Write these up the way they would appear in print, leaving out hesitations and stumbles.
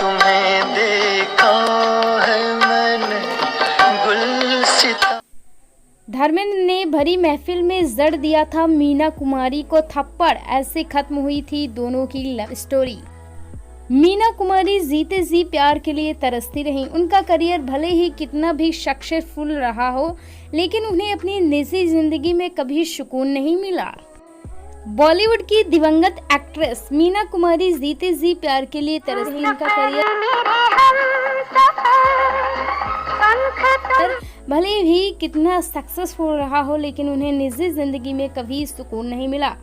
तुम्हें देखा है मैंने गुलसिता। धर्मेंद्र ने भरी महफिल में जड़ दिया था मीना कुमारी को थप्पड़, ऐसे खत्म हुई थी दोनों की लव स्टोरी। मीना कुमारी जीते जी प्यार के लिए तरसती रहीं। उनका करियर भले ही कितना भी सक्सेसफुल रहा हो, लेकिन उन्हें अपनी निजी जिंदगी में कभी सुकून नहीं मिला। बॉलीवुड की दिवंगत एक्ट्रेस मीना कुमारी जीते जी प्यार के लिए तरसती। उनका करियर भले ही कितना सक्सेसफुल रहा हो, लेकिन उन्हें निजी जिंदगी में कभी सुकून नहीं मिला।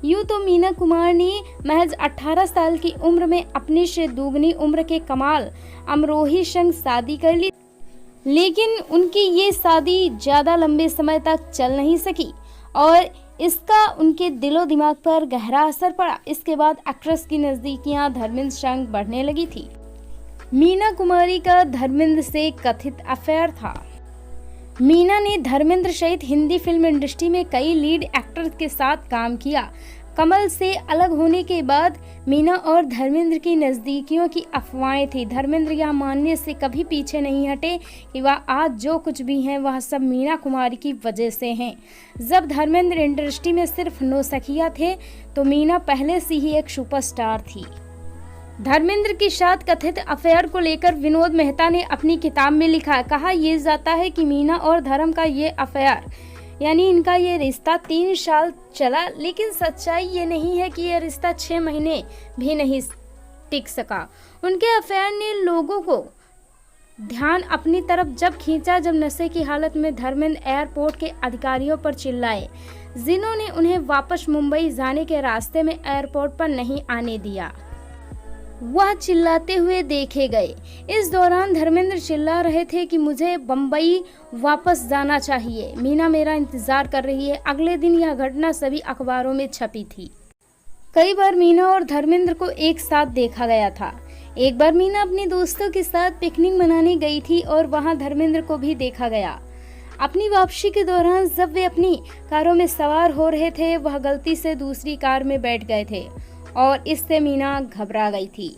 यूँ तो मीना कुमार ने महज 18 साल की उम्र में अपनी से दुगनी उम्र के कमाल अमरोही संग शादी कर ली, लेकिन उनकी ये शादी ज्यादा लंबे समय तक चल नहीं सकी और इसका उनके दिलो दिमाग पर गहरा असर पड़ा। इसके बाद एक्ट्रेस की नजदीकियां धर्मेंद्र संग बढ़ने लगी थी। मीना कुमारी का धर्मेंद्र से कथित अफेयर था। मीना ने धर्मेंद्र सहित हिंदी फिल्म इंडस्ट्री में कई लीड एक्टर्स के साथ काम किया। कमल से अलग होने के बाद मीना और धर्मेंद्र की नजदीकियों की अफवाहें थी। धर्मेंद्र यह मानने से कभी पीछे नहीं हटे कि वह आज जो कुछ भी हैं वह सब मीना कुमारी की वजह से हैं। जब धर्मेंद्र इंडस्ट्री में सिर्फ नौसखिया थे तो मीना पहले से ही एक सुपरस्टार थी। धर्मेंद्र के साथ कथित अफेयर को लेकर विनोद मेहता ने अपनी किताब में लिखा, कहा यह जाता है कि मीना और धर्म का ये अफेयर यानी इनका ये रिश्ता 3 साल चला, लेकिन सच्चाई ये नहीं है कि यह रिश्ता 6 महीने भी नहीं टिक सका। उनके अफेयर ने लोगों को ध्यान अपनी तरफ जब खींचा, जब नशे की हालत में धर्मेंद्र एयरपोर्ट के अधिकारियों पर चिल्लाए, जिन्होंने उन्हें वापस मुंबई जाने के रास्ते में एयरपोर्ट पर नहीं आने दिया। वह चिल्लाते हुए देखे गए। इस दौरान धर्मेंद्र चिल्ला रहे थे कि मुझे बम्बई वापस जाना चाहिए, मीना मेरा इंतजार कर रही है। अगले दिन यह घटना सभी अखबारों में छपी थी। कई बार मीना और धर्मेंद्र को एक साथ देखा गया था। एक बार मीना अपने दोस्तों के साथ पिकनिक मनाने गई थी और वहां धर्मेंद्र को भी देखा गया। अपनी वापसी के दौरान जब वे अपनी कारों में सवार हो रहे थे, वह गलती से दूसरी कार में बैठ गए थे और इससे मीना घबरा गई थी।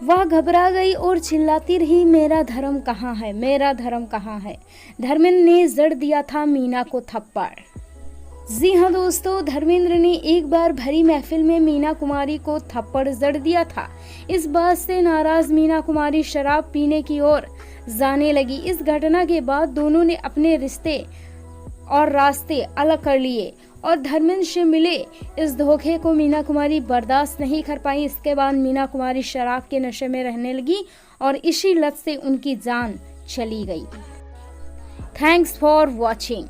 वह घबरा गई और चिल्लाती रही, मेरा धर्म कहाँ है, मेरा धर्म कहाँ है। धर्मेंद्र ने जड़ दिया था मीना को थप्पड़। जी हाँ दोस्तों, धर्मेंद्र ने एक बार भरी महफिल में मीना कुमारी को थप्पड़ जड़ दिया था। इस बात से नाराज मीना कुमारी शराब पीने की ओर जाने लगी। इस घटना के बाद दोनों ने अपने रिश्ते और रास्ते अलग कर लिए और धर्मेंद्र से मिले इस धोखे को मीना कुमारी बर्दाश्त नहीं कर पाई। इसके बाद मीना कुमारी शराब के नशे में रहने लगी और इसी लत से उनकी जान चली गई। Thanks for watching.